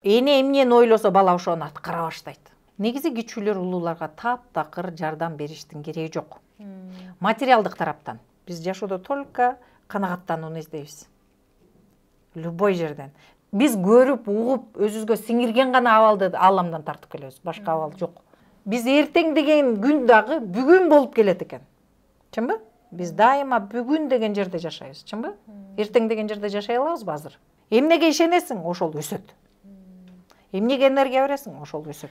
эне эмнени ойлосо бала ошону аткара баштайт. Негизи кичүүлөр улууларга таптакыр жардам бериштин кереги жок. Материалдык тараптан биз жашоодо только канагаттанууну издейбиз. Любой жерден. Биз көрүп, угуп, өзүбүзгө сиңирген гана абалды ааламдан тартып келебиз. Башка абал жок. Биз эртең деген күн дагы бүгүн болуп келет экен. Чынбы? Биз дайыма бүгүн деген жерде жашайбыз, чынбы? Эртең деген жерде жашай алабызбы азыр? Эмнеге ишенесиң, ошол өсөт. Эмнеге энергия бересиң, ошол өсөт.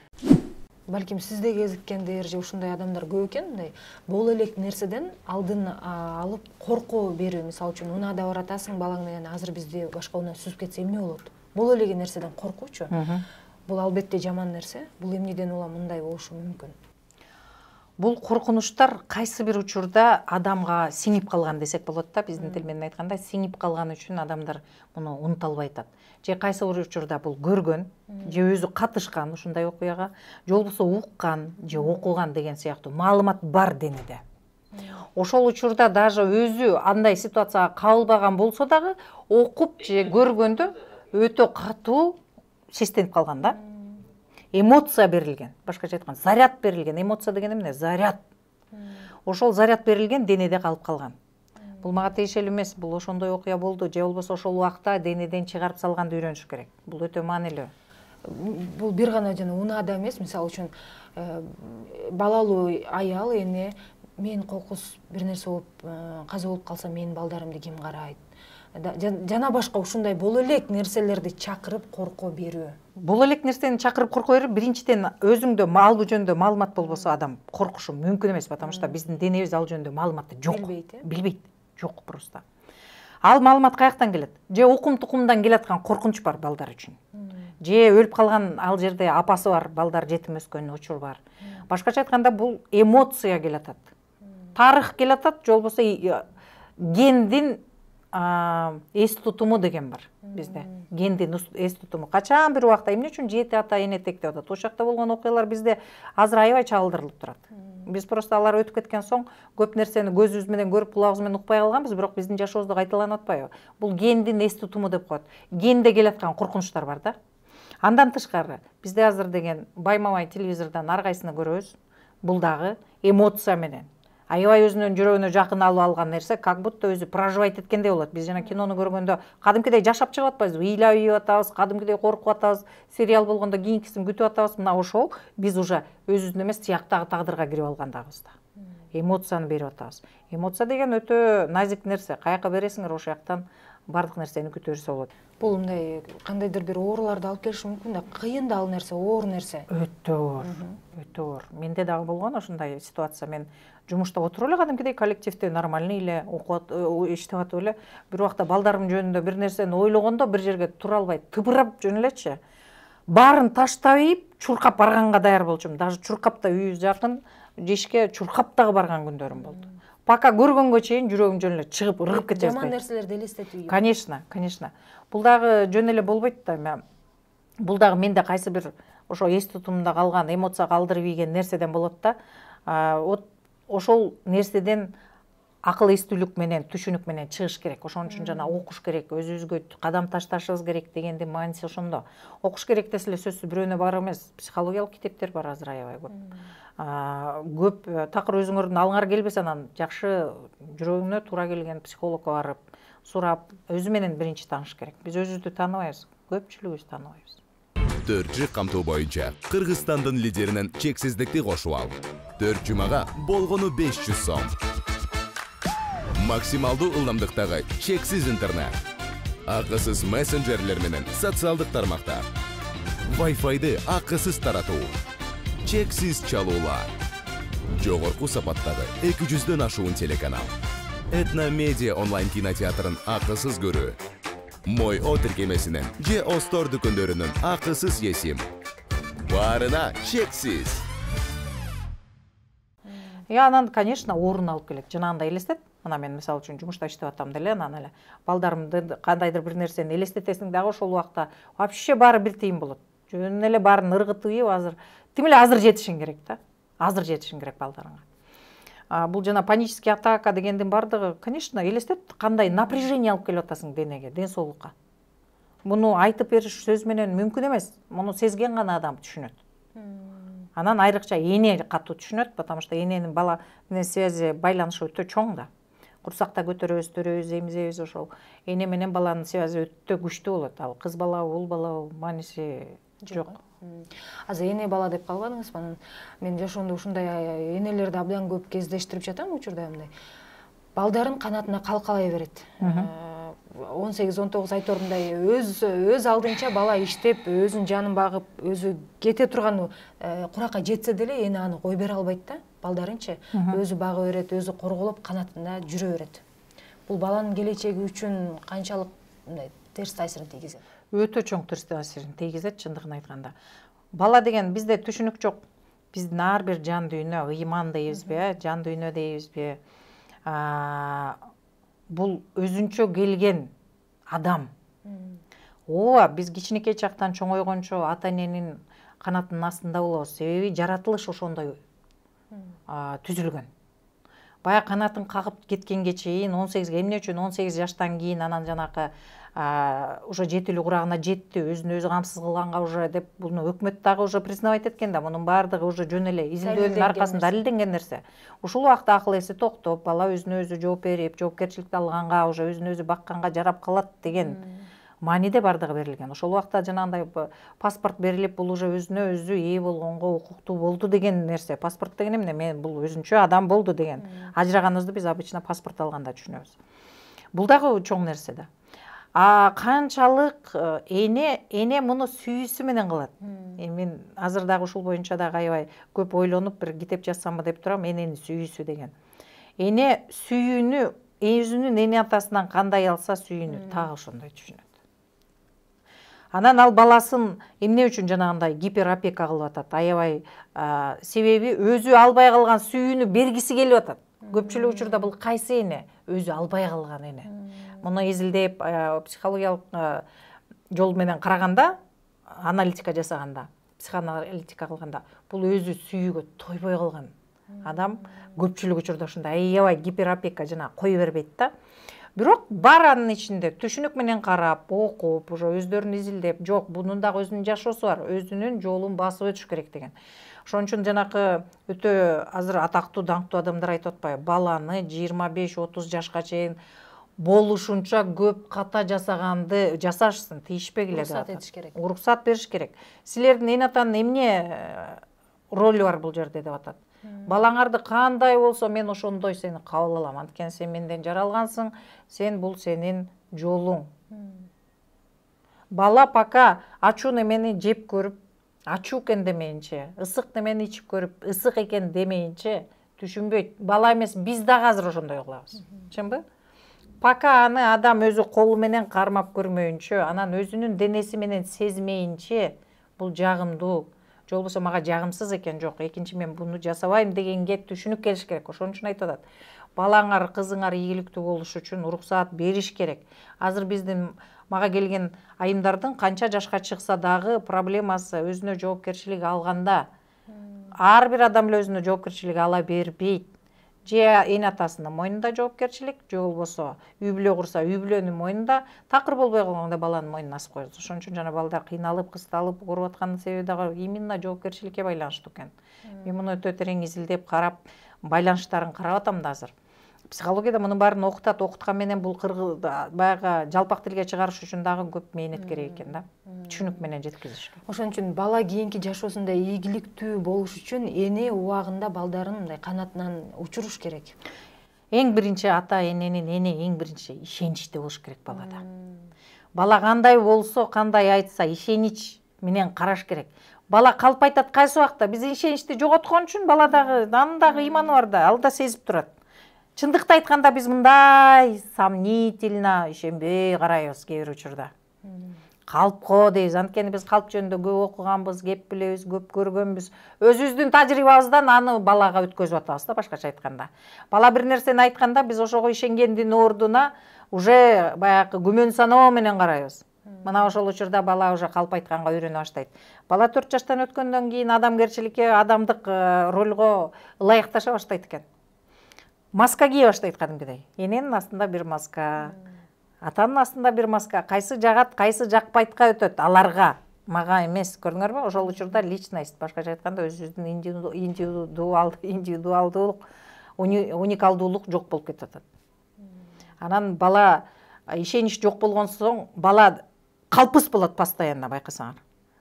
Балким сизде кезиккендер же ушундай адамдар көп экен, мындай боло элек нерседен алдын алып коркуу берүү. Мисалы үчүн унаада баратасың, балаң менен азыр бизде башка унаа сүзүп кетсе эмне болот? Боло элек нерседен коркуучу. Бул албетте жаман нерсе. Бул эмнеден улам мындай болушу мүмкүн? Бул коркунучтар кайсы бир учурда адамга сиңип калган десек болот да, биздин тил менен айтканда, сиңип калган үчүн адамдар муну унута албай атат. Же кайсы бир учурда бул көргөн, же өзү катышкан ушундай окуяга, же болбосо уккан, же окуган деген сыяктуу маалымат бар денеде. Ошол учурда даже өзү андай ситуацияга кабылбаган болсо дагы, окуп же көргөндө өтө катуу сестенип калган да. Эмоция берилген, башкача айтканда, заряд берилген. Эмоция деген эмне? Заряд. Ошол заряд берилген денеде калып калган. Бул мага тиешелүү эмес, бул ошондой окуя болду, же болбосо ошол убакта денеден чыгарып салганды үйрөнүш керек. Бул өтө маанилүү. Бул бир гана жана унаада эмес, мисалы үчүн балалуу аял эне мен кокус бир нерсе болуп каза болуп калса менин балдарымды ким карайт? Жана башка ушундай боло элек нерселерди чакырып коркоо берүү. Боло элек нерсени чакырып коркоо берүү, биринчиден өзүңдө ал жөнүндө маалымат болбосо адам коркушу мүмкүн эмес, потому что биздин денебиз ал жөнүндө маалыматты жок. Билбейт, жок просто. Ал маалымат каяктан келет? Же укум-тукумдан келаткан коркунуч бар балдар үчүн. Же өлүп калган ал жерде апасы бар, балдар жетим өскөн учур бар. Башкача айтканда бул эмоция келатат. Тарых келатат, же болбосо гендин эс тутуму деген бар бизде. Гендин эс тутуму. Качан бир убакта эмне үчүн жети ата эне тектеп атат? Ошол жакта болгон окуялар бизде азыр аябай чагылдырылып турат. Биз просто алар өтүп кеткен соң көп нерсени көзүбүз менен көрүп, кулагыбыз менен укпай калганбыз, бирок биздин жашообузда кайталанып атпайбы? Бул гендин эс тутуму деп коет. Генде келаткан коркунучтар бар да. Андан тышкары бизде азыр деген байма-бай телевизордон ар кайсыны көрөбүз. Бул дагы эмоция менен. Аябай өзүнүн жүрөгүнө жакын алып алган нерсе, как будто өзү проживать эткендей болот. Биз жана кинону көргөндө кадимкидей жашап чыгып атпайбызбы? Ыйлап ийип атабыз, кадимкидей коркуп атабыз, сериал болгондо кийинкисин күтүп атабыз. Мына ошол биз уже өзүбүздүн эмес, тияктагы тагдырга кирип алгандагыбыз да. Эмоцияны берип атабыз. Эмоция деген өтө назик нерсе. Каяка бересиңер, ошол жактан бардык нерсени күтө берсе болот. Бул мындай кандайдыр бир ооруларды алып келиши мүмкүн да, кыйын да ал нерсе, оор нерсе. Өтө оор, өтө оор. Менде дагы болгон ошондой ситуация. Мен жумушта отуруп эле кадимкидей коллективде нормальный эле окуп иштеп атып эле, бир убакта балдарым жөнүндө бир нерсени ойлогондо бир жерге тура албай тыбырап жөнөлөчү. Баарын таштап ийип, чуркап барганга даяр болчумун. Даже чуркап да үйүбүз жакын, ишке чуркап дагы барган күндөрүм болду. Пока көргөнгө чейин жүрөгүм жөн эле чыгып, ыргып кете Жаман нерселерди элестетүү. Конечно, конечно. Бул дагы жөн эле болбойт да. Бул дагы менде кайсы бир ошо эс тутумунда калган, эмоция калтырып ийген нерседен болот да. Ошол нерседен акыл эстүүлүк менен, түшүнүк менен чыгыш керек. Ошон үчүн жана окуш керек, өзүбүзгө кадам ташташыбыз керек дегендин мааниси ошондо. Окуш керек десе эле сөзсүз бирөөнө бар эмес, психологиялык китептер бар азыр аябай көп. Көп такыр өзүңөрдүн алыңар келбесе, анан жакшы жүрөгүңө туура келген психологко барып, сурап, өзү менен биринчи тааныш керек. Биз өзүбүздү тааныбайбыз, көпчүлүгүбүз тааныбайбыз. 4 камтоо боюнча Кыргызстандын лидеринен чексиздикти кошуп ал. 4 жумага болгону 500 сом. Максималдуу ылдамдыктагы чексиз интернет. Акысыз мессенджерлер менен социалдык тармактар. Wi-Fi'ды акысыз таратуу. Чексиз чалуулар. Жогорку сапаттагы 200дөн ашуун телеканал. Этно медиа онлайн кинотеатрын акысыз көрүү. Мой О тиркемесинен же Остор дүкөндөрүнүн акысыз есим. Баарына чексиз. Анан, конечно, орун алып келет. Жанагындай элестет. Ана мен мисалы үчүн жумушта иштеп атам деле, анан эле балдарымды кандайдыр бир нерсени элестетесиң дагы ошол убакта вообще баары бир тыйын болот. Жөн эле баарын ыргытып ийип, азыр тим эле азыр жетишиң керек да. Азыр жетишиң керек балдарыңа. Бул жана панический атака дегендин бардыгы, конечно, элестет, кандай напряжение алып келип атасың денеге, ден соолукка. Муну айтып бериш сөз менен мүмкүн эмес. Муну сезген гана адам түшүнөт. Анан айрыкча эне катуу түшүнөт, потому что эненин бала менен связи байланышы өтө чоң да. Курсакта көтөрөбүз, төрөбүз, эмизебиз, ошол эне менен баланын связи өтө күчтүү болот. Ал кыз бала, уул бала мааниси жок. Азыр эне бала деп калбадыңызбы? Мен жашоомдо ушундай энелерди абдан көп кездештирип жатам учурда мындай. Балдарын канатына калкалай берет. 18-19 айторундай өз алдынча бала иштеп, өзүнүн жанын багып, өзү кете турган куракка жетсе деле эне аны кой бере албайт да. Балдарынчы өзү бага берет, өзү корголоп канатында жүрө берет. Бул баланын келечеги үчүн канчалык мындай терс таасирин тийгизет? Өтө чоң терс таасирин тийгизет, чындыгын айтканда. Бала деген бизде түшүнүк жок. Биздин ар бир жан дүйнө, ыйман дейбизби, жан дүйнө дейбизби? Бул өзүнчө келген адам. Ооба, биз кичинекей чактан чоңойгончо ата эненин канатынын астында болобуз. Себеби жаратылыш ошондой түзүлгөн. Бая канатын кагып кеткенге чейин 18 эмне үчүн 18 жаштан кийин анан жанакы уже жетилүү курагына жетти, өзүн өзү камсыз кылганга уже деп буну өкмөт дагы уже признавать эткен да, мунун баардыгы уже жөн эле изилдөөнүн аркасында далилденген нерсе. Ушул убакта акыл эси токтоп, бала өзүнө өзү жооп берип, жоопкерчиликти алганга, уже өзүн өзү бакканга жарап калат деген мааниде бардыгы берилген. Ошол убакта жанагындай паспорт берилип, бул уже өзүнө өзү ээ болгонго укуктуу болду деген нерсе. Паспорт деген эмне? Мен бул өзүнчө адам болду деген. Ажыраганыбызды биз обычно паспорт алганда түшүнөбүз. Бул дагы чоң нерсе да. Канчалык эне муну сүйүүсү менен кылат. Мен азыр дагы ушул боюнча дагы аябай көп ойлонуп бир китеп жазсамбы деп турам, эненин сүйүүсү деген. Эне сүйүүнү өзүнүн эне атасынан кандай алса сүйүүнү так ошондой түшүнөт. Анан ал баласын эмне үчүн жанагындай гиперопека кылып атат? Аябай себеби өзү албай калган сүйүүнү бергиси келип атат. Көпчүлүк учурда бул кайсы эне? Өзү албай калган эне. Муну изилдеп, психологиялык жол менен караганда, аналитика жасаганда, психоаналитика кылганда, бул өзү сүйүүгө тойбой калган адам көпчүлүк учурда ушундай аябай гиперопека жана кой бербейт да. Бирок бар анын ичинде түшүнүк менен карап, окуп, уже өздөрүн изилдеп, жок, бунун дагы өзүнүн жашоосу бар, өзүнүн жолун басып өтүш керек деген. Ошон үчүн жанакы өтө азыр атактуу, даңктуу адамдар айтып атпайбы, баланы 25-30 жашка чейин болушунча көп ката жасаганды жасашсын, тийишпегиле деп атат. Уруксат этиш керек. Уруксат бериш керек. Силердин эне атанын эмне ролу бар бул жерде деп атат. Балаңарды кандай болсо мен ошондой сени кабыл алам. Анткени сен менден жаралгансың, сен бул сенин жолуң. Бала пока ачуу немени жеп көрүп, ачуу экен демейинче, ысык немени ичип көрүп, ысык экен демейинче түшүнбөйт. Бала эмес, биз дагы азыр ошондой кылабыз. Чынбы? Пока аны адам өзү колу менен кармап көрмөйүнчө, анан өзүнүн денеси менен сезмейинче бул жагымдуу, же болбосо мага жагымсыз экен, жок, экинчи мен буну жасабайм дегенге түшүнүк келиш керек. Ошон үчүн айтып атат. Балаңар, кызыңар ийгиликтүү болуш үчүн уруксаат бериш керек. Азыр биздин мага келген айымдардын канча жашка чыкса дагы проблемасы өзүнө жоопкерчилик алганда, ар бир адам эле өзүнө жоопкерчилик ала бербейт. Же эне атасынын мойнунда жоопкерчилик, же болбосо үй бүлө курса үй бүлөнүн мойнунда, такыр болбой калганда баланын мойнуна асып коебуз. Ошон үчүн жана балдар кыйналып, кысталып куруп атканын себеби дагы именно жоопкерчиликке байланыштуу экен. Мен муну өтө терең изилдеп карап, байланыштарын карап атам да азыр. Психологияда мунун баарын окутат, окуткан менен бул баягы жалпак тилге чыгарыш үчүн дагы көп мээнет керек экен да. Түшүнүк менен жеткизишке. Ошон үчүн бала кийинки жашоосунда ийгиликтүү болуш үчүн эне убагында балдарын мындай канатынан учуруш керек. Эң биринчи ата эненин эң биринчи ишеничте болуш керек балада. Бала кандай болсо, кандай айтса, ишенич менен караш керек. Бала калп айтат кайсы убакта, биз ишеничти жоготкон үчүн баладагы анын дагы ыйманы бар да, ал да сезип турат. Чындыкты айтканда биз мындай сомнительно ишенбей карайбыз кээ бир учурда. Калпко дейбиз, анткени биз калп жөнүндө көп окуганбыз, кеп билебиз, көп көргөнбүз. Өзүбүздүн тажрыйбабыздан аны балага өткөзүп атабыз да, башкача айтканда. Бала бир нерсени айтканда биз ошого ишенгендин ордуна уже баягы күмөн саноо менен карайбыз. Мына ошол учурда бала уже калп айтканга үйрөнө баштайт. Бала 4 жаштан өткөндөн кийин адамгерчиликке, адамдык ролго ылайыкташа баштайт экен. Маска кие баштайт кадимкидей. Эненин астында бир маска. Атанын астында бир маска, кайсы жагат, кайсы жакпайтка өтөт, аларга, мага эмес, көрдүңөрбү? Ошол учурда личность, башкача айтканда өзүбүздүн индивидуалдуулук, уникалдуулук жок болуп кетип атат. Анан бала ишенич жок болгон соң, бала калпыс болот постоянно, байкасаңар.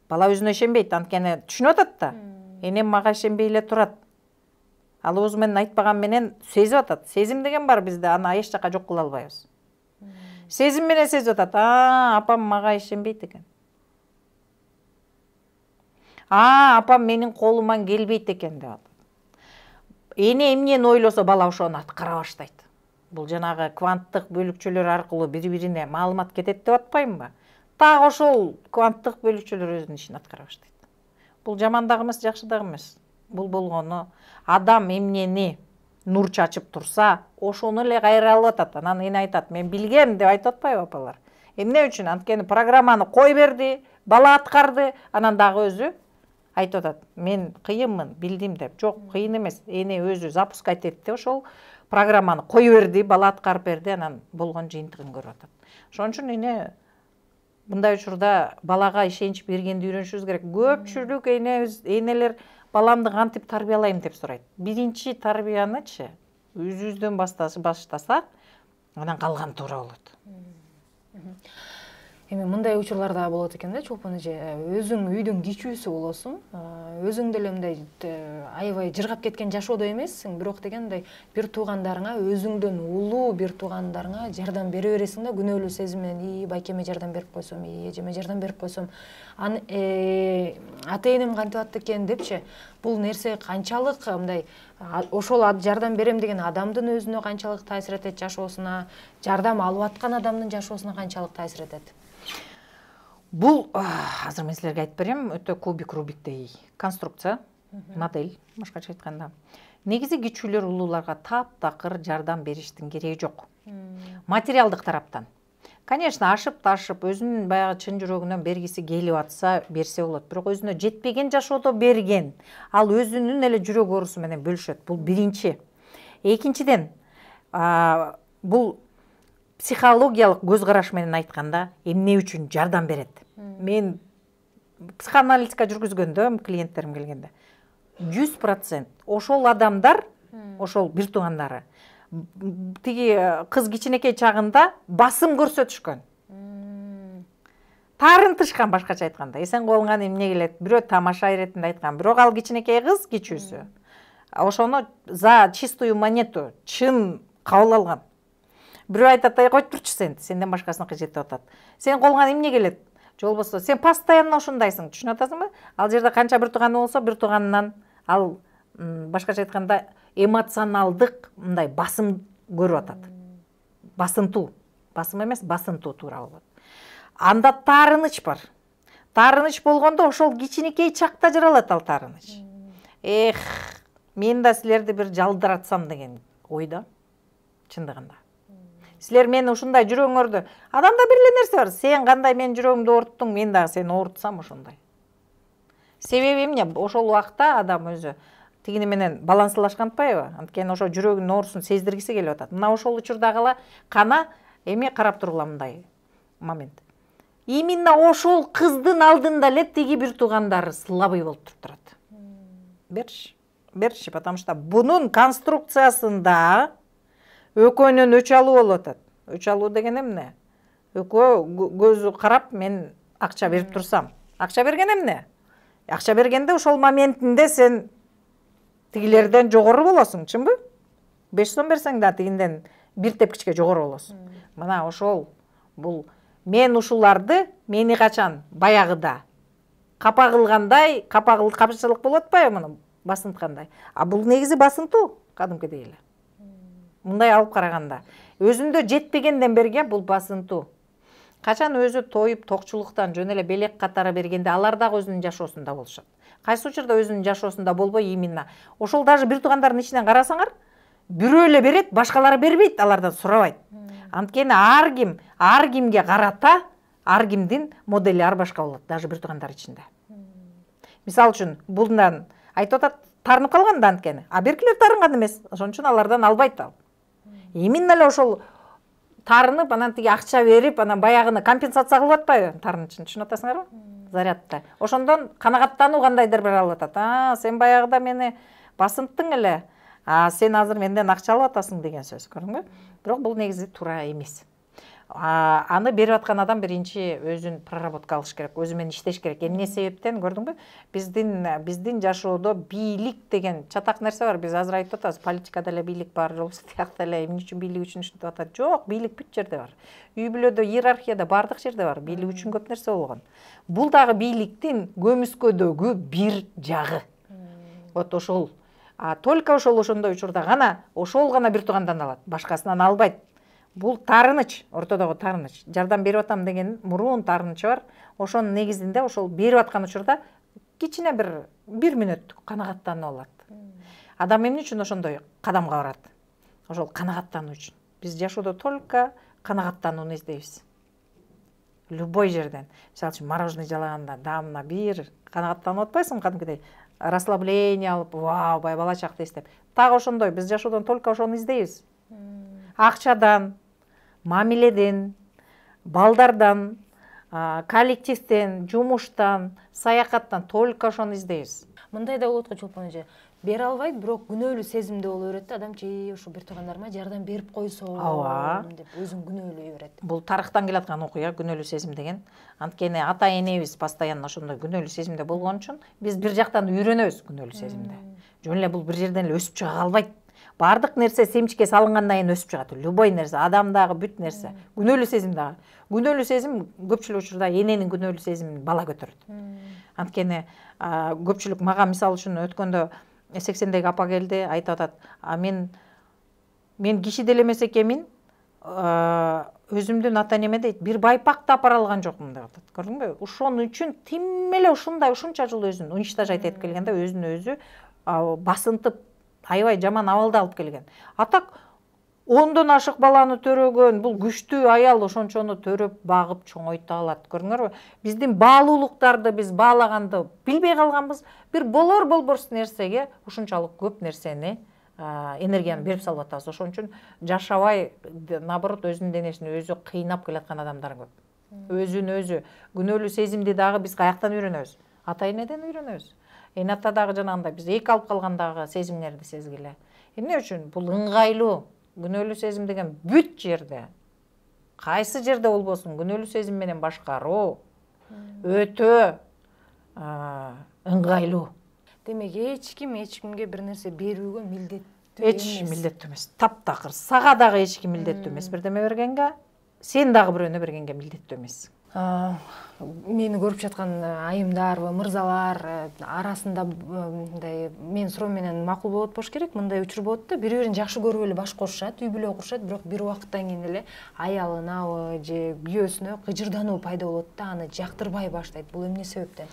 Бала өзүнө ишенбейт, анткени түшүнүп атат да. Энем мага ишенбей эле турат. Ал өзү менен айтпаган менен сезип атат. Сезим деген бар бизде, аны эч жака жок кыла албайбыз. Сезим менен сезип атат. Апам мага ишенбейт экен. Апам менин колуман келбейт экен деп атат. Эне эмнени ойлосо бала ошону аткара баштайт. Бул жанагы кванттык бөлүкчөлөр аркылуу бири-бирине маалымат кетет деп атпаймынбы? Так ошол кванттык бөлүкчөлөр өзүнүн ишин аткара баштайт. Бул жаман дагы эмес, жакшы дагы эмес. Бул болгону адам эмнени нур чачып турса, ошону эле кайра алып атат. Анан эне айтат, мен билгем деп айтып атпайбы апалар? Эмне үчүн? Анткени программаны кой берди, бала аткарды, анан дагы өзү айтып атат. Мен кыйынмын, билдим деп. Жок, кыйын эмес. Эне өзү запускать этти, ошол программаны кой берди, бала аткарып берди, анан болгон жыйынтыгын көрүп атат. Ошон үчүн эне мындай учурда балага ишенич бергенди үйрөнүшүбүз керек. Көпчүлүк энелер баламды кантип тарбиялайм деп сурайт. Биринчи тарбиянычы өзүбүздөн баштасак, анан калган туура болот. Эми мындай учурлар да болот экен да, Чолпон эже. Өзүң үйдүн кичүүсү болосуң, өзүң деле мындай аябай жыргап кеткен жашоодо эмессиң, бирок дегенде бир туугандарыңа, өзүңдөн улуу бир туугандарыңа жардам бере бересиң да, күнөөлүү сезим менен, байкеме жардам берип койсом, эжеме жардам берип койсом, ата-энем кантип атты экен депчи. Бул нерсе канчалык мындай ошол жардам берем деген адамдын өзүнө канчалык таасир этет жашоосуна, жардам алып аткан адамдын жашоосуна канчалык таасир этет? Бул азыр мен силерге айтып берем, өтө кубик-рубиктей конструкция, модель, башкача айтканда. Негизи кичүүлөр улууларга таптакыр жардам бериштин кереги жок. Материалдык тараптан. Конечно, ашып-ташып, өзүнүн баягы чын жүрөгүнөн бергиси келип атса, берсе болот. Бирок өзүнө жетпеген жашоодо берген, ал өзүнүн эле жүрөк оорусу менен бөлүшөт. Бул биринчи. Экинчиден, бул психологиялык көз караш менен айтканда, эмне үчүн жардам берет? Мен психоаналитика жүргүзгөндө, клиенттерим келгенде, 100% ошол адамдар, ошол бир туугандары, тиги кыз кичинекей чагында басым көрсөтүшкөн. Тарынтышкан, башкача айтканда. Сен колуңан эмне келет? Бирөө тамаша иретинде айткан. Бирок ал кичинекей кыз, кичүүсү, ошону за чистую монету, чын кабыл алган. Бирөө айтат, койып турчу сенден башкасыныкы жетип атат. Сен колуңан эмне келет? Же болбосо сен постоянно ушундайсың, түшүнүп атасыңбы? Ал жерде канча бир тууганы болсо, бир тууганынан ал башкача айтканда эмоционалдык мындай басым көрүп атат. Басынтуу, басым эмес, басынтуу туура болот. Анда таарыныч бар. Таарыныч болгондо ошол кичинекей чакта жаралат ал таарыныч. Мен да силерди бир жалдыратсам деген ойда, чындыгында. Силер мени ушундай жүрөгүңөрдү, адамда бир эле нерсе бар. Сен кандай менин жүрөгүмдү ооруттуң, мен дагы сени оорутсам ошондой. Себеби эмне? Ошол убакта адам өзү тигини менен баланслашкан атпайбы? Анткени ошо жүрөгүнүн оорусун сездиргиси келип атат. Мына ошол учурдагыла кана эме карап тургула мындай момент. Именно ошол кыздын алдында эле тиги бир туугандары слабый болуп турат. Берчи, потому что бунун конструкциясында экөөнүн өч алуу болуп атат. Өч алуу деген эмне? Экөө көзү карап, мен акча берип турсам. Акча берген эмне? Акча бергенде ошол моментинде сен тигилерден жогору болосуң, чынбы? 5 сом берсең да тигинден бир тепкичке жогору болосуң. Мына ошол бул мен ушуларды мени качан баягыда капа кылгандай, капчылык болуп атпайбы муну басынткандай. А бул негизи басынтуу, кадимкидей эле. Мындай алып караганда, өзүндө жетпегенден берген бул басынтуу. Качан өзү тоюп, токчулуктан жөн эле белек катары бергенде алар дагы өзүнүн жашоосунда болушат. Кайсы учурда өзүнүн жашоосунда болбой, именно ошол даже бир туугандардын ичинен карасаңар, бирөө эле берет, башкалары бербейт, алардан сурабайт. Анткени ар кимге карата, ар кимдин модели ар башка болот, даже бир туугандар ичинде. Мисалы үчүн, булдан айтып атат, тарынып калган да анткени, а беркилер тарынган эмес, ошон үчүн алардан албайт ал. Именно эле ошол тарынып анан тиги акча берип анан баягыны компенсация кылып атпайбы тарын үчүн, түшүнүп атасыңарбы? Зарядты. Ошондон канагаттануу кандайдыр бир алып атат. Сен баягыда мени басынттың эле, сен азыр менден акча алып атасың деген сөз, көрдүңбү? Бирок бул негизи туура эмес. Аны берип аткан адам биринчи өзүн проработка кылыш керек, өзү менен иштеш керек. Эмне себептен, көрдүңбү? Биздин жашоодо бийлик деген чатак нерсе бар. Биз азыр айтып атабыз, политикада эле бийлик бар, жоксу тиякта эле эмне үчүн бийлик үчүн ушинтип атат? Жок, бийлик бүт жерде бар. Үй бүлөдө, иерархияда бардык жерде бар. Бийлик үчүн көп нерсе болгон. Бул дагы бийликтин көмүскөдөгү бир жагы. Вот ошол. Только ошондой учурда гана, ошол гана бир туугандан алат, башкасынан албайт. Бул таарыныч, ортодогу таарыныч. Жардам берип атам деген мурун таарынычы бар. Ошонун негизинде ошол берип аткан учурда кичине бир мүнөттүк канагаттануу алат. Адам эмне үчүн ошондой кадамга барат? Ошол канагаттануу үчүн. Биз жашоодо только канагаттанууну издейбиз. Любой жерден. Мисалы үчүн мороженое жалаганда дамына бир канагаттанып атпайсыңбы кадимкидей? Расслабление алып, вау, бала чакты эстеп. Так ошондой биз жашоодон только ошону издейбиз. Акчадан, мамиледен, балдардан, коллективден, жумуштан, саякаттан только ошону издейбиз. Мындай да болот го Чолпон эже. Бере албайт, бирок күнөөлүү сезимде боло берет да, адам ушу бир туугандарыма жардам берип койсом деп өзүн күнөөлөй берет. Бул тарыхтан келаткан окуя, күнөөлүү сезим деген. Анткени ата энебиз постоянно ошондой күнөөлүү сезимде болгон үчүн биз бир жактан үйрөнөбүз күнөөлүү сезимде. Жөн эле бул бир жерден эле өсүп чыга калбайт. Бардык нерсе семчикке салынгандан кийин өсүп чыгат. Любой нерсе, адамдагы бүт нерсе, күнөөлүү сезим дагы. Күнөөлүү сезим көпчүлүк учурда эненин күнөөлүү сезимин бала көтөрөт. Анткени көпчүлүк мага мисалы үчүн өткөндө 80-деги апа келди, айтып атат, мен киши деле эмес экенмин, өзүмдүн ата энеме дейт, бир байпак да апара алган жокмун деп атат. Көрдүңбү? Ошон үчүн тим эле ушунча жыл өзүн уничтожать этип келген да, өзүн өзү басынтып, аябай жаман абалда алып келген. Атак 10дон ашык баланы төрөгөн, бул күчтүү аял ошончону төрөп, багып, чоңойто алат. Көрдүңөрбү? Биздин баалуулуктарды биз баалаганды билбей калганбыз. Бир болборсуз нерсеге ушунчалык көп нерсени, энергияны берип салып атабыз. Ошон үчүн жашабай, наоборот, өзүнүн денесин өзү кыйнап келаткан адамдар көп. Өзүн өзү күнөөлүү сезимди дагы биз каяктан үйрөнөбүз? Ата энеден үйрөнөбүз. Эне ата дагы жанагындай биз эки алып калгандагы сезимдерди сезгиле. Эмне үчүн? Бул ыңгайлуу. Күнөөлүү сезим деген бүт жерде, кайсы жерде болбосун, күнөөлүү сезим менен башкаруу өтө ыңгайлуу. Демек, эч кимге бир нерсе берүүгө милдеттүү эмес. Эч милдеттүү эмес. Таптакыр. Сага дагы эч ким милдеттүү эмес бирдеме бергенге, сен дагы бирөөнө бергенге милдеттүү эмес. Мени көрүп жаткан айымдар, мырзалар арасында мындай мен суроо менен макул болот болуш керек. Мындай учур болот да, бири-бирин жакшы көрүп эле баш кошушат, үй бүлө курушат, бирок бир убакыттан кийин эле аялына же күйөөсүнө кыжырдануу пайда болот да, аны жактырбай баштайт. Бул эмне себептен?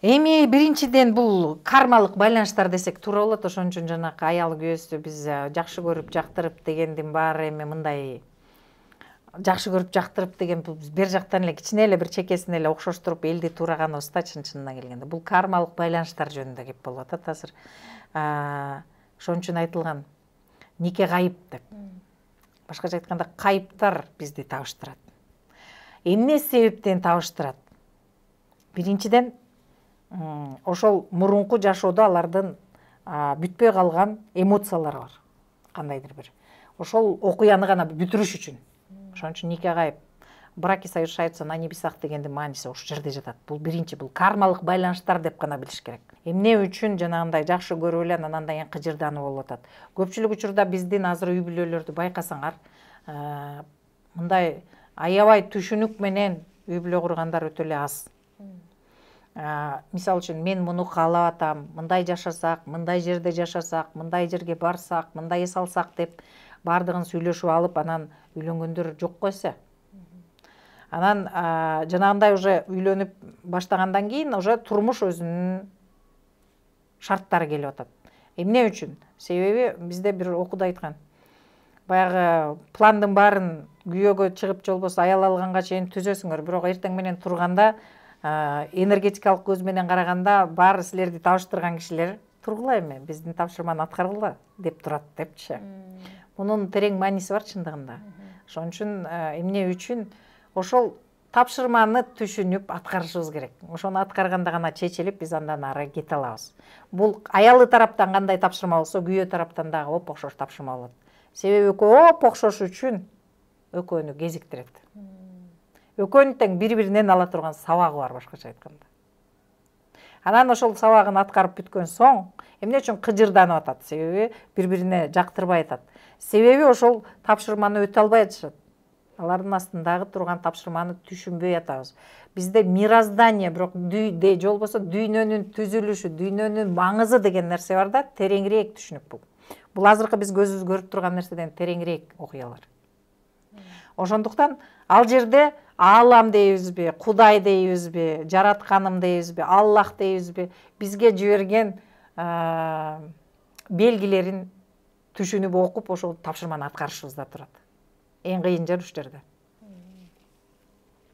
Эми биринчиден бул кармалык байланыштар десек туура болот. Ошон үчүн жанакы аял күйөөсү биз жакшы көрүп жактырып дегендин баары эми мындай жакшы көрүп жактырып деген бул бир жактан эле кичине эле бир чекесин эле окшоштуруп элди туураган да, чын-чынына келгенде. Бул кармалык байланыштар жөнүндө кеп болуп атат азыр. Ошон үчүн айтылган нике кайып деп. Башкача айтканда, кайыптар бизди табыштырат. Эмне себептен табыштырат? Биринчиден, ошол мурунку жашоодо алардын бүтпөй калган эмоциялары бар. Кандайдыр бир. Ошол окуяны гана бүтүрүш үчүн. Ошон үчүн нике кайып. Браки совершаются на небесах дегендин мааниси ошол жерде жатат. Бул биринчи, бул кармалык байланыштар деп гана билиш керек. Эмне үчүн жанагындай жакшы көрүп эле анан кийин кыжырдануу болуп атат. Көпчүлүк учурда биздин азыр үй бүлөлөрдү байкасаңар, мындай аябай түшүнүк менен үй бүлө кургандар өтө эле аз. Мисалы үчүн мен муну каалап атам, мындай жашасак, мындай жерде жашасак, мындай жерге барсак, мындай эс алсак деп бардыгын сүйлөшүп алып, анан үйлөнгөндөр жок койсо. Анан жанагындай уже үйлөнүп баштагандан кийин уже турмуш өзүнүн шарттары келип атат. Эмне үчүн? Себеби бизде бир окууда айткан. Баягы пландын баарын күйөөгө чыгып же болбосо аял алганга чейин түзөсүңөр, бирок эртең менен турганда энергетикалык көз менен караганда баары силерди табыштырган кишилер тургула эми биздин тапшырманы аткаргыла деп турат депчи. Мунун терең мааниси бар чындыгында. Ошон үчүн эмне үчүн ошол тапшырманы түшүнүп аткарышыбыз керек. Ошону аткарганда гана чечилип биз андан ары кете алабыз. Бул аялы тараптан кандай тапшырма болсо, күйөө тараптан дагы оп окшош тапшырма болот. Себеби экөө оп окшош үчүн экөөнү кезиктирет. Экөөнүн тең бири-биринен ала турган сабагы бар, башкача айтканда. Анан ошол сабагын аткарып бүткөн соң, эмне үчүн кыжырданып атат? Себеби бири-бирине жактырбай атат. Себеби ошол тапшырманы өтө албай атышат. Алардын астындагы турган тапшырманы түшүнбөй атабыз. Бизде мироздание, бирок же болбосо дүйнөнүн түзүлүшү, дүйнөнүн маңызы деген нерсе бар да, тереңирээк түшүнүк бул. Бул азыркы биз көзүбүз көрүп турган нерседен тереңирээк окуялар. Ошондуктан ал жерде Алам дейбизби, Кудай дейбизби, жаратканым дейбизби, Аллах дейбизби, бизге жиберген белгилерин түшүнүп окуп, ошол тапшырманы аткарышыбызда турат. Эң кыйын жер ушул жерде.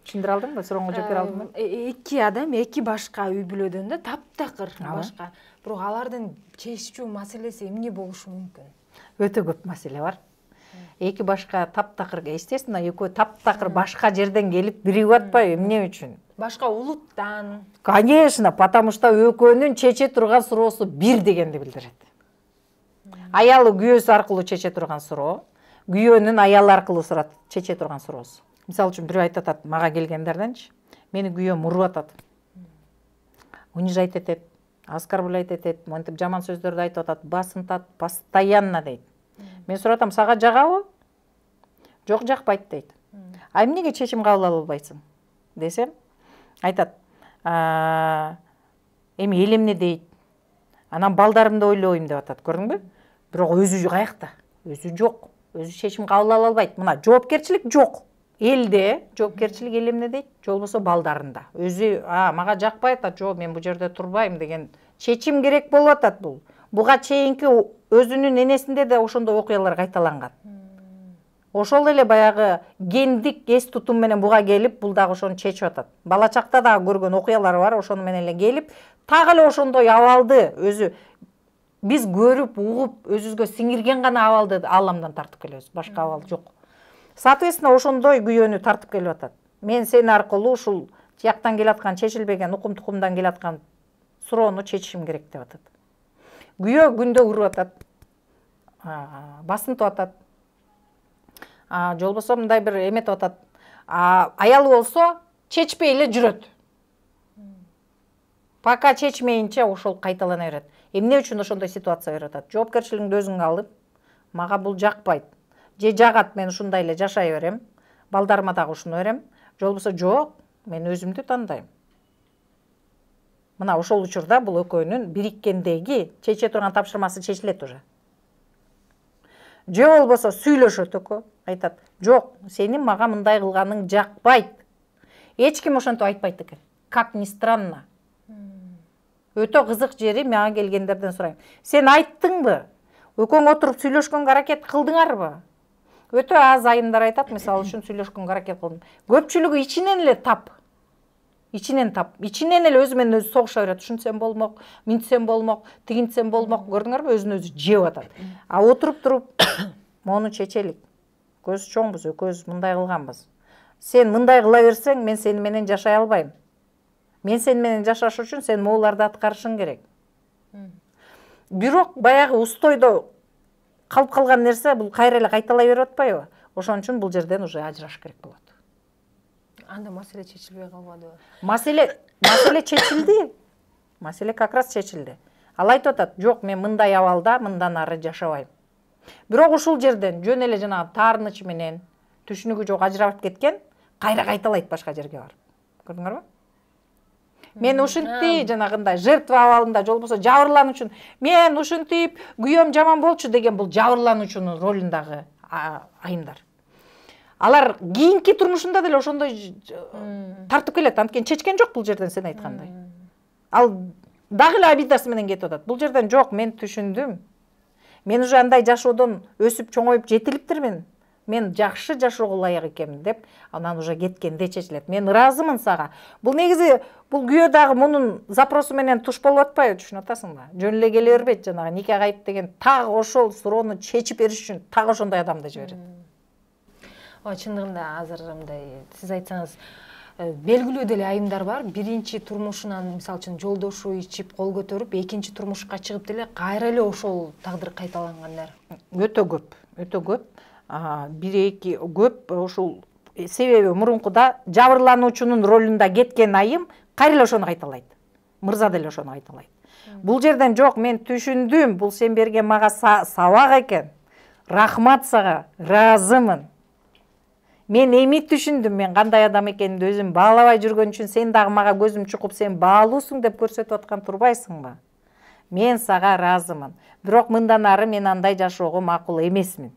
Түшүндүрө алдыңбы? Сурооңо жооп бере алдымбы? Эки адам эки башка үй бүлөдөн да таптакыр башка. Бирок алардын чечүү маселеси эмне болушу мүмкүн? Өтө көп маселе бар. Эки башка таптакыр, естественно, экөө таптакыр башка жерден келип биригип атпайбы? Эмне үчүн? Башка улуттан. Конечно, потому что экөөнүн чече турган суроосу бир дегенди билдирет. Аялы күйөөсү аркылуу чече турган суроо, күйөөнүн аялы аркылуу чече турган суроосу. Мисалы үчүн бирөө айтып атат, мага келгендерденчи, мени күйөөм уруп атат, унижать этет, оскорблять этет, монтип жаман сөздөрдү айтып атат, басынтат, постоянно дейт. Мен суратам, сага жагабы? Жок, жакпайт дейт. А эмнеге чечим кабыл ала албайсың? Десем, айтат, эми эл эмне дейт? Анан балдарымды ойлойм деп атат, көрдүңбү? Бирок өзү каякта? Өзү жок. Өзү чечим кабыл ала албайт. Мына жоопкерчилик жок. Элде жоопкерчилик эл эмне дейт? Же болбосо балдарында. Өзү, мага жакпайт, жок, мен бул жерде турбайм деген чечим керек болуп атат бул. Буга чейинки өзүнүн энесинде да ошондой окуялар кайталанган. Ошол эле баягы гендик эс тутум менен буга келип, бул дагы ошону чечип атат. Бала чакта дагы көргөн окуялар бар, ошону менен эле келип, так эле ошондой абалды өзү биз көрүп, угуп, өзүбүзгө сиңирген гана абалды Алламдан тартып келебиз, башка абал жок. Соответственно, ошондой күйөөнү тартып келип атат. Мен сен аркылуу ушул тияктан келаткан чечилбеген укум-тукумдан келаткан суроону чечишим керек деп атат. Күйөө күндө уруп атат, басынтып атат, же болбосо мындай бир эметип атат. Аялы болсо чечпей эле жүрөт. Пока чечмейинче ошол кайталана берет. Эмне үчүн ошондой ситуация берип атат? Жоопкерчилигиңди өзүң алып, мага бул жакпайт. Же жагат, мен ушундай эле жашай берем, балдарыма дагы ушуну берем. Же болбосо жок, мен өзүмдү тандайм. Мына ошол учурда бул экөөнүн бириккендеги чече турган тапшырмасы чечилет уже. Же болбосо сүйлөшөт экөө, айтат, жок, сенин мага мындай кылганың жакпайт. Эч ким ошентип айтпайт экен. Как ни странно. Өтө кызык жери, мага келгендерден сурайм. Сен айттыңбы? Экөөң отуруп сүйлөшкөнгө аракет кылдыңарбы? Өтө аз айымдар айтат, мисалы үчүн сүйлөшкөнгө аракет кылдым. Көпчүлүгү ичинен эле тап. Ичинен эле өзү менен өзү согуша берет. Ушунтсем болмок, минтсем болмок, тигинтсем болмок, көрдүңөрбү, өзүн өзү жеп атат. А отуруп туруп, мону чечелик. Көз чоңбуз, экөөбүз мындай кылганбыз. Сен мындай кыла берсең, мен сени менен жашай албайм. Мен сени менен жашаш үчүн сен могуларды аткарышың керек. Бирок баягы устойдо калып калган нерсе бул кайра эле кайталай берип атпайбы? Ошон үчүн бул жерден уже ажыраш керек болот. Анда маселе чечилбей калбадыбы? Маселе чечилди. Маселе как раз чечилди. Ал айтып атат, жок, мен мындай абалда мындан ары жашабайм. Бирок ушул жерден жөн эле жанагы таарыныч менен түшүнүгү жок ажырап кеткен кайра кайталайт башка жерге барып. Көрдүңөрбү? Мен ушинтип жанагындай жертва абалында, же болбосо жабырлануучун, мен ушинтип күйөөм жаман болчу деген бул жабырлануучунун ролундагы айымдар. Алар кийинки турмушунда деле ошондой тартып келет, анткени чечкен жок бул жерден сен айткандай. Ал дагы эле обидасы менен кетип атат. Бул жерден жок, мен түшүндүм. Мен уже андай жашоодон өсүп чоңоюп жетилиптирмин. Мен жакшы жашоого ылайык экенмин деп, анан уже кеткенде чечилет. Мен ыраазымын сага. Бул негизи бул күйөө дагы мунун запросу менен туш болуп атпайбы, түшүнүп атасыңбы? Жөн эле келе бербейт жанагы никах айып деген так ошол суроону чечип бериш үчүн так ошондой адамды жиберет. Чындыгында азыр мындай сиз айтсаңыз белгилүү деле айымдар бар. Биринчи турмушунан мисалы үчүн жолдошу ичип кол көтөрүп, экинчи турмушка чыгып деле кайра эле ошол тагдыр кайталангандар. Өтө көп, өтө көп. Бир эки көп ушул себеби мурункуда жабырлануучунун ролунда кеткен айым кайра эле ошону кайталайт. Мырза деле ошону кайталайт. Бул жерден жок, мен түшүндүм, бул сен берген мага сабак экен. Рахмат сага, ыраазымын. Мен эми түшүндүм, мен кандай адам экенимди өзүм баалабай жүргөн үчүн сен дагы мага көзүм чукуп сен баалуусуң деп көрсөтүп аткан турбайсыңбы? Мен сага ыраазымын. Бирок мындан ары мен андай жашоого макул эмесмин.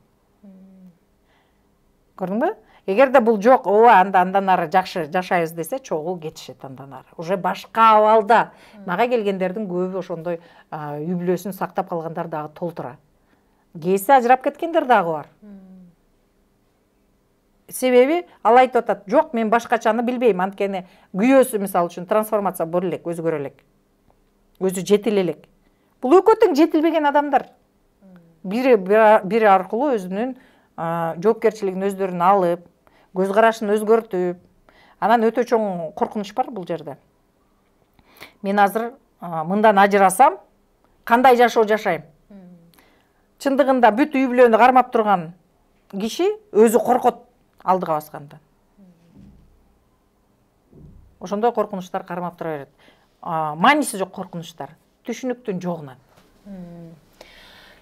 Көрдүңбү? Эгерде бул жок, ооба андан ары жакшы жашайбыз десе, чогуу кетишет андан ары. Уже башка абалда. Мага келгендердин көбү ошондой үй бүлөсүн сактап калгандар дагы толтура. Кээси ажырап кеткендер дагы бар. Себеби ал айтып атат, жок, мен башкачаны билбейм, анткени күйөөсү мисалы үчүн трансформация боло элек, өзгөрө элек. Өзү жетиле элек. Бул экөө тең жетилбеген адамдар. Бири аркылуу өзүнүн жоопкерчилигин өздөрүнө алып, көз карашын өзгөртүп, анан өтө чоң коркунуч бар бул жерде. Мен азыр мындан ажырасам, кандай жашоо жашайм? Чындыгында бүт үй бүлөнү кармап турган киши өзү коркот алдыга басканда. Ошондой коркунучтар кармап тура берет. Мааниси жок коркунучтар, түшүнүктүн жогунан.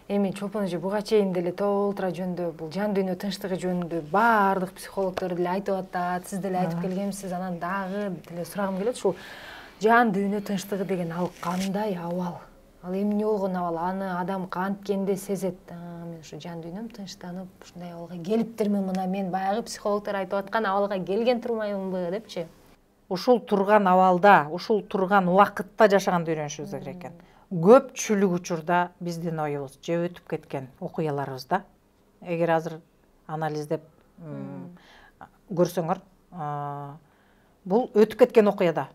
Эми Чолпон эже буга чейин деле толтура жөнүндө, бул жан дүйнө тынчтыгы жөнүндө баардык психологдор деле айтып атат, сиз деле айтып келгенсиз, анан дагы деле сурагым келет, ушул жан дүйнө тынчтыгы деген ал кандай абал? Ал эмне болгон абал? Аны адам канткенде сезет. Мен ушу жан дүйнөм тынчтанып, ушундай абалга келиптирмин, мына мен баягы психологдор айтып аткан абалга келген турмаймынбы депчи? Ушул турган абалда, ушул турган убакытта жашаганды үйрөнүшүбүз керек экен. Көпчүлүк учурда биздин оюбуз же өтүп кеткен окуяларыбызда. Эгер азыр анализдеп көрсөңөр, бул өтүп кеткен окуяда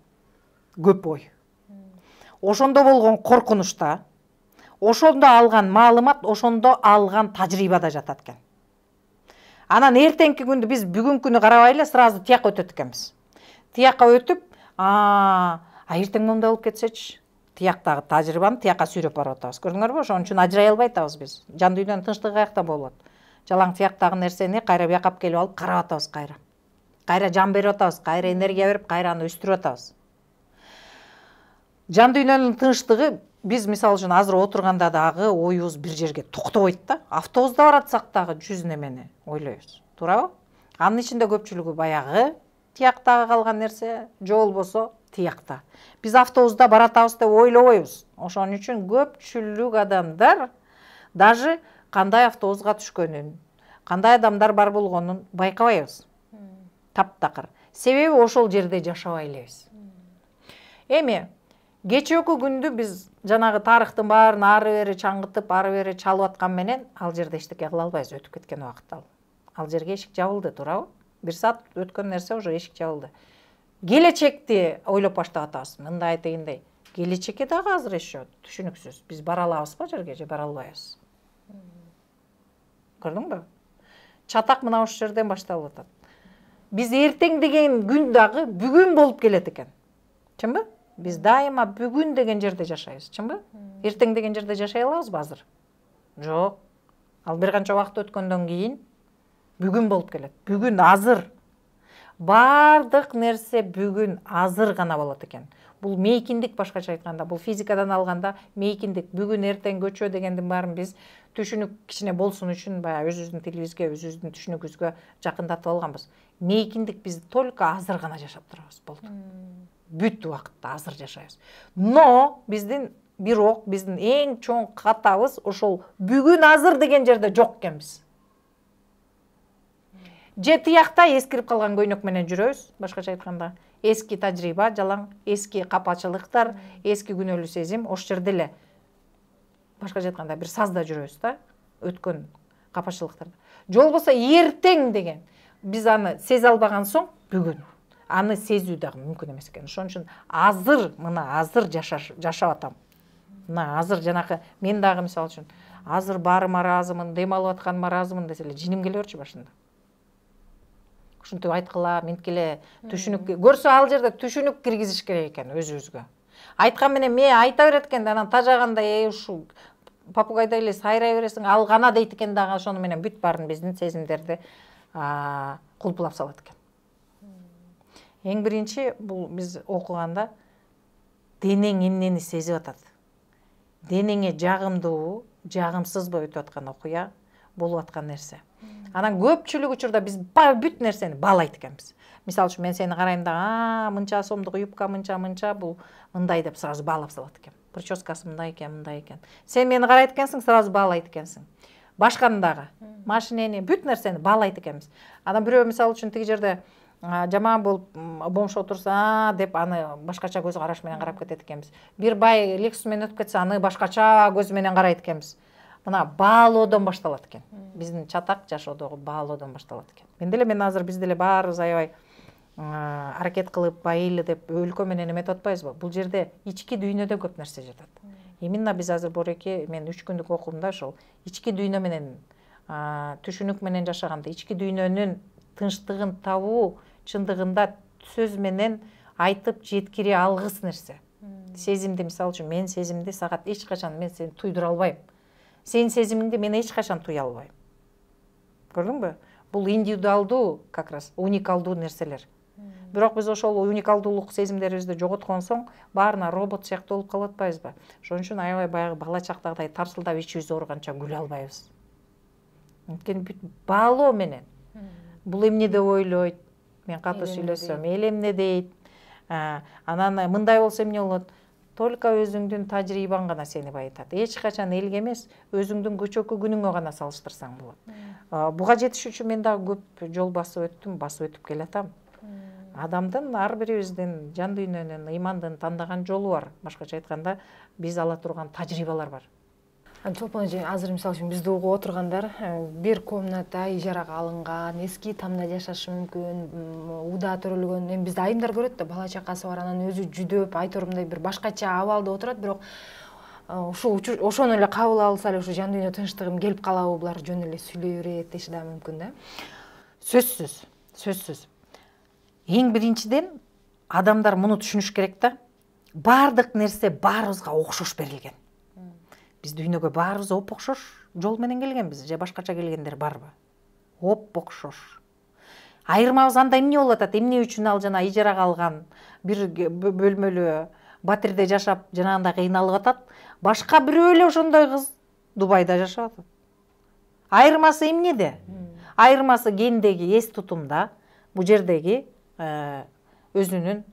көп ой. Ошондо болгон коркунучта, ошондо алган маалымат, ошондо алган тажрыйбада жатат экен. Анан эртеңки күндү биз бүгүнкүнү карабай эле сразу тияка өтөт экенбиз. Тияка өтүп, эртең мондай болуп кетсечи, тияктагы тажрыйбаны тияка сүйрөп барып атабыз. Көрдүңөрбү? Ошон үчүн ажырай албай атабыз биз. Жан дүйнөнүн тынчтыгы каякта болот? Жалаң тияктагы нерсени кайра бияка алып келип алып карап атабыз кайра. Кайра жан берип атабыз, кайра энергия берип, кайра аны өстүрүп атабыз. Жан дүйнөнүн тынчтыгы биз мисалы үчүн азыр отурганда дагы оюбуз бир жерге токтобойт да. Автобуста баратсак дагы 100 немени ойлойбуз. Туурабы? Анын ичинде көпчүлүгү баягы тияктагы калган нерсе, же болбосо тиякта. Биз автобуста баратабыз деп ойлобойбуз. Ошон үчүн көпчүлүк адамдар даже кандай автобуска түшкөнүн, кандай адамдар бар болгонун байкабайбыз. Таптакыр. Себеби ошол жерде жашабай элебиз. Эми кечээкү күндү биз жанагы тарыхтын баарын ары бери чаңгытып, ары бери чалып аткан менен ал жерде эчтеке кыла албайбыз, өтүп кеткен убакыт ал. Ал жерге эшик жабылды, туурабы? 1 саат өткөн нерсе уже эшик жабылды. Келечекти ойлоп баштап атабыз. Мындай дегендей. Келечекке дагы азыр еще түшүнүксүз. Биз бара алабызбы жерге же бара албайбыз? Көрдүңбү? Чатак мына ушул жерден башталып атат. Биз эртең деген күн дагы бүгүн болуп келет экен. Чынбы? Биз дайыма бүгүн деген жерде жашайбыз, чынбы? Эртең деген жерде жашай алабызбы азыр? Жок. Ал бир канча убакыт өткөндөн кийин бүгүн болуп келет. Бүгүн азыр. Бардык нерсе бүгүн азыр гана болот экен. Бул мейкиндик, башкача айтканда, бул физикадан алганда мейкиндик. Бүгүн эртең көчө дегендин баарын биз түшүнүк кичине болсун үчүн баягы өзүбүздүн тилибизге, өзүбүздүн түшүнүгүбүзгө жакындатып алганбыз. Мейкиндик биз только азыр гана жашап турабыз, болду. Бүт убакытта азыр жашайбыз. Но бирок биздин эң чоң катабыз ошол бүгүн азыр деген жерде жок экенбиз. Же тиякта эскирип калган көйнөк менен жүрөбүз, башкача айтканда. Эски тажрыйба, жалаң, эски капачылыктар, эски күнөөлүү сезим, ошол жерде эле башкача айтканда бир сазда жүрөбүз да, өткөн капачылыктарда. Же болбосо эртең деген биз аны сезе албаган соң бүгүн аны сезүү дагы мүмкүн эмес экен. Ошон үчүн азыр, мына азыр жашап атам. Мына азыр жанакы мен дагы мисалы үчүн азыр баарыма ыраазымын, дем алып атканыма ыраазымын десе эле жиним келе берчү башында. ушинтип айткыла, менткиле түшүнүк көрсө ал жерде түшүнүк киргизиш керек экен өзүбүзгө. Айткан менен мен айта берет экен, анан тажаганда ушу попугайдай эле сайрай бересиң, ал гана дейт экен дагы, ошону менен бүт баарын биздин сезимдерди кулпулап салат экен. Эң биринчи бул биз окуганда денең эмнени сезип атат. Денеңе жагымдуу, жагымсызбы өтүп аткан окуя, болуп аткан нерсе. Анан көпчүлүк учурда биз бүт нерсени баалайт экенбиз. Мисалы үчүн мен сени карайм да, мынча сомдук юбка, мынча бул мындай деп сразу баалап салат экен. Прическасы мындай экен. Сен мени карайт экенсиң, сразу баалайт экенсиң. Башканы дагы, машинени, бүт нерсени баалайт экенбиз. Анан бирөө мисалы үчүн тиги жерде жаман болуп бомшоп турса, деп аны башкача көз караш менен карап кетет экенбиз. Бир бай Lexus менен өтүп кетсе, аны башкача көз менен карайт экенбиз. Мына баалоодон башталат экен. Биздин чатак жашоодогу баалоодон башталат экен. Мен азыр биз деле баарыбыз аябай аракет кылып байылы деп өлкө менен эметип атпайбызбы? Бул жерде ички дүйнөдө көп нерсе жатат. Именно биз азыр Бореке, мен 3 күндүк окуумда ошол ички дүйнө менен, түшүнүк менен жашаганда ички дүйнөнүн тынчтыгын табуу чындыгында сөз менен айтып жеткире алгыс нерсе. Сезимди, мисалы үчүн, мен сезимди сагат эч качан мен сени туйдура албайм. Сен сезимиңди мен эч качан туя албайм. Көрдүңбү? Бул индивидуалдуу, как раз уникалдуу нерселер. Бирок биз ошол уникалдуулук сезимдерибизди жоготкон соң баарына робот сыяктуу болуп калып атпайбызбы? Ошон үчүн аябай баягы бала чактагыдай тарсылдап ичибиз ооруганча күлө албайбыз. Анткени бүт баалоо менен. Бул эмне деп ойлойт? Мен каты сүйлөсөм, эл эмне дейт? Анан мындай болсо эмне болот? Только өзүңдүн тажрыйбаң гана сени байытат. Эч качан элге эмес, өзүңдүн көчөкү күнүңө гана салыштырсаң болот. Буга жетиш үчүн мен дагы көп жол басып өтүп келатам. Адамдын ар бирибиздин жан дүйнөнүн, ыймандын тандаган жолу бар. Башкача айтканда, биз ала турган тажрыйбалар бар. Чолпон эже, азыр мисалы үчүн бизди угуп отургандар бир комната ижарага алынган, эски тамда жашашы мүмкүн, ууда төрөлгөн. Эми бизде айымдар көрөт да, бала чакасы бар, анан өзү жүдөп, айторумдай бир башкача абалда отурат, бирок ошону эле кабыл алса эле ушу жан дүйнө тынчтыгым келип калабы, булар жөн эле сүйлөй берет деши да мүмкүн да. Сөзсүз. Эң биринчиден адамдар муну түшүнүш керек да. Бардык нерсе баарыбызга окшош берилген. Биз дүйнөгө баарыбыз оп-окшош жол менен келгенбиз, же башкача келгендер барбы? Оп-окшош. Айырмабыз анда эмне болуп атат? Эмне үчүн ал жана ижарага алган бир бөлмөлүү батирде жашап, жанагындай кыйналып атат? Башка бирөө эле ошондой кыз Дубайда жашап атат. Айырмасы эмнеде? Айырмасы гендеги эс тутумда, бул жердеги өзүнүн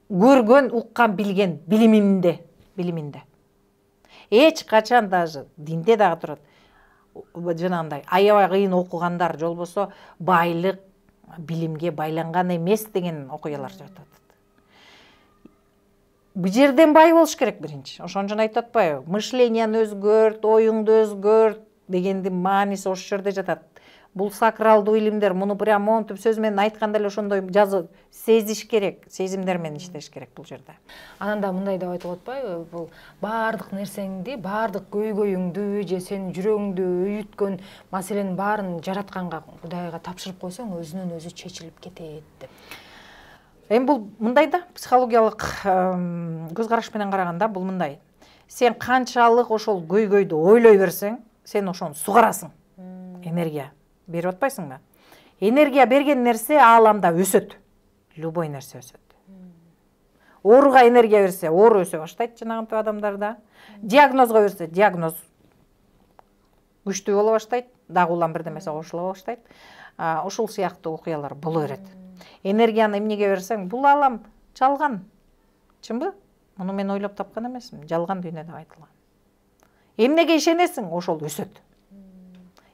көргөн, уккан, билген билиминде. Эч качан даже динде дагы турат. Жанагындай аябай кыйын окугандар же болбосо байлык, билимге байланган эмес деген окуялар жатат. Бул жерден бай болуш керек биринчи. Ошон үчүн айтып атпайбы? Мышленияны өзгөрт, оюңду өзгөрт дегендин мааниси ошол жерде жатат. Бул сакралдуу илимдер, муну прям монтип сөз менен айтканда эле ошондой жазып сезиш керек, сезимдер менен иштеш керек бул жерде. Анан да мындай деп айтылып атпайбы? Бул бардык нерсеңди, бардык көйгөйүңдү же сенин жүрөгүңдү өйүткөн маселенин баарын жаратканга, Кудайга тапшырып койсоң, өзүнөн өзү чечилип кетет деп. Эми бул мындай да, психологиялык көз караш менен караганда бул мындай. Сен канчалык ошол көйгөйдү ойлой берсең, сен ошону сугарасың. Энергия берип атпайсыңбы? Энергия берген нерсе ааламда өсөт. Любой нерсе өсөт. Ооруга энергия берсе, оору өсө баштайт жанагынтип адамдарда. Диагнозго берсе, диагноз күчтүү боло баштайт, дагы улам бирдемеси кошула баштайт. Ушул сыяктуу окуялар боло берет. Энергияны эмнеге берсең, бул алам жалган. Чынбы? Муну мен ойлоп тапкан эмесмин, жалган дүйнөдө айтылган. Эмнеге ишенесиң, ошол өсөт.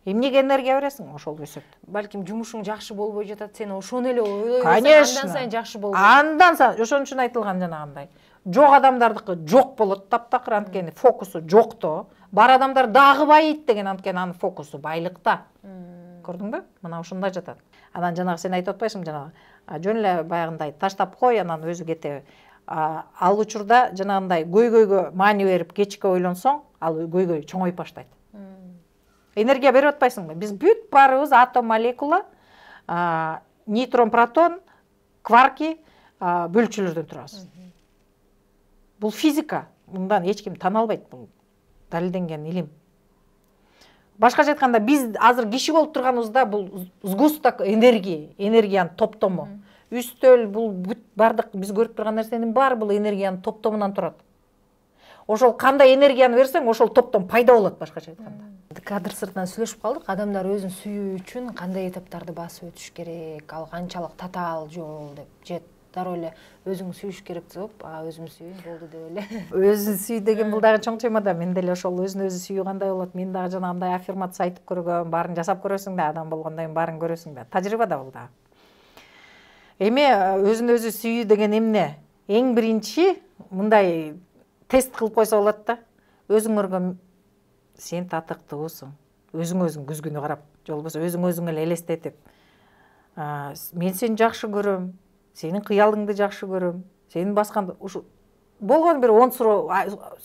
Эмнеге энергия бересиң, ошол өсөт. Балким жумушуң жакшы болбой жатат, сен ошону эле ойлой берсең, андан сайын жакшы болот. Андан сайын, ошон үчүн айтылган жанагындай. Жок адамдардыкы жок болот, таптакыр, анткени фокусу жокто. Бар адамдар дагы байыйт деген, анткени анын фокусу байлыкта. Көрдүңбү? Мына ушунда жатат. Анан жанагы сен айтып атпайсың жанагы, жөн эле баягындай таштап кой, анан өзү кете. Ал учурда жанагындай көйгөйгө маани берип кечке ойлонсоң, ал көйгөй чоңоюп баштайт. Энергия берип атпайсыңбы? Биз бүт баарыбыз атом молекула, нейтрон, протон, кварки бөлчөлөрдөн турабыз. Бул физика, мындан эч ким тана албайт, бул далилденген илим. Башкача айтканда, биз азыр киши болуп турганыбызда бул сгусток энергиянын топтому. Үстөл, бул бүт бардык биз көрүп турган нерсенин баары бул энергиянын топтомунан турат. Ошол кандай энергияны берсең, ошол топтом пайда болот, башкача айтканда. Кадр сыртынан сүйлөшүп калдык. Адамдар өзүн сүйүү үчүн кандай этаптарды басып өтүш керек, ал канчалык татаал жол деп, же дароо эле өзүң сүйүш керек деп, өзүм сүйөйүн болду деп эле. Өзүн сүй деген бул дагы чоң тема да. Мен деле ошол өзүн өзү сүйүү кандай болот? Мен дагы жанагындай аффирмация айтып көргөм, баарын жасап көрөсүң да, адам болгондон кийин баарын көрөсүң да. Тажрыйба да бул да. Эми өзүн өзү сүйүү деген эмне? Эң биринчи мындай тест кылып койсо болот да. Өзүңөргө сен татыктуусуң. Өзүң күзгүнү карап, же болбосо өзүң эле элестетип. Мен сени жакшы көрөм, сенин кыялыңды жакшы көрөм, сенин баскан ушу болгон бир 10 суроо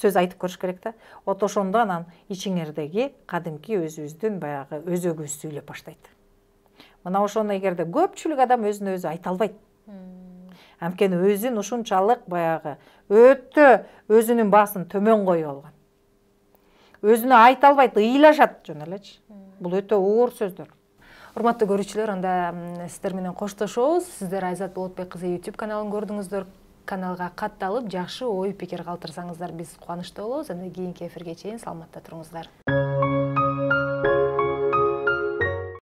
сөз айтып көрүш керек да. Вот ошондо анан ичиңердеги кадимки өзүбүздүн баягы өзөгүбүз сүйлөп баштайт. Мына ошону эгерде көпчүлүк адам өзүн өзү айта албайт. Анткени өзүн ушунчалык баягы өтө өзүнүн баасын төмөн коюп алган. Өзүнө айта албайт, ыйлашат жөн элечи. Бул өтө оор сөздөр. Урматтуу көрүүчүлөр, анда сиздер менен коштошобуз. Сиздер Айзат Болотбек кызы YouTube каналын көрдүңүздөр. Каналга катталып, жакшы ой пикир калтырсаңыздар биз кубанычтуу болобуз. Анда кийинки эфирге чейин саламатта туруңуздар.